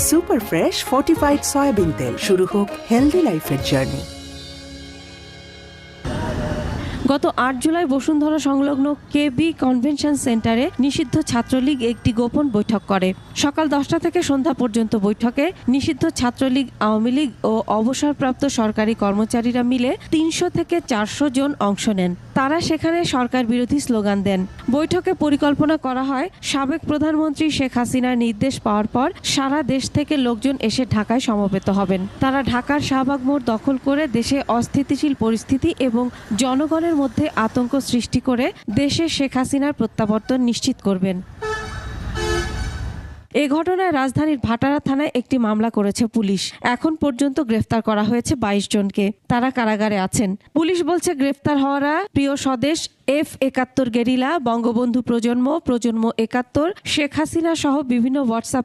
Super fresh fortified soybean তেল। শুরু হোক হেলদি লাইফের জার্নি। গত ৮ জুলাই বসুন্ধরা সংলগ্ন কেবি কনভেনশন সেন্টারে নিষিদ্ধ ছাত্রলীগ একটি গোপন বৈঠক করে। সকাল 10টা থেকে সন্ধ্যা পর্যন্ত বৈঠকে নিষিদ্ধ ছাত্রলীগ, আওয়ামী লীগ ও অবসরপ্রাপ্ত সরকারি কর্মচারীরা মিলে 300 থেকে 400 জন অংশ নেন। তারা সেখানে সরকার বিরোধী স্লোগান দেন। বৈঠকে পরিকল্পনা করা হয়, সাবেক প্রধানমন্ত্রী শেখ হাসিনার নির্দেশ পাওয়ার পর সারা দেশ থেকে লোকজন এসে ঢাকায় সমবেত হবেন। তারা ঢাকার শাহবাগ মোড় দখল করে দেশে অস্থিতিশীল পরিস্থিতি এবং জনগণের মধ্যে আতঙ্ক সৃষ্টি করে দেশে শেখ হাসিনার প্রত্যাবর্তন নিশ্চিত করবেন। এ ঘটনায় রাজধানীর ভাটারা থানায় একটি মামলা করেছে পুলিশ। এখন পর্যন্ত গ্রেফতার করা হয়েছে 22 জনকে। তারা কারাগারে আছেন। পুলিশ বলছে, গ্রেফতার হওয়ারা প্রিয় স্বদেশ, F71 গেরিলা, বঙ্গবন্ধু প্রজন্ম 71, শেখ হাসিনা সহ বিভিন্ন হোয়াটসঅ্যাপ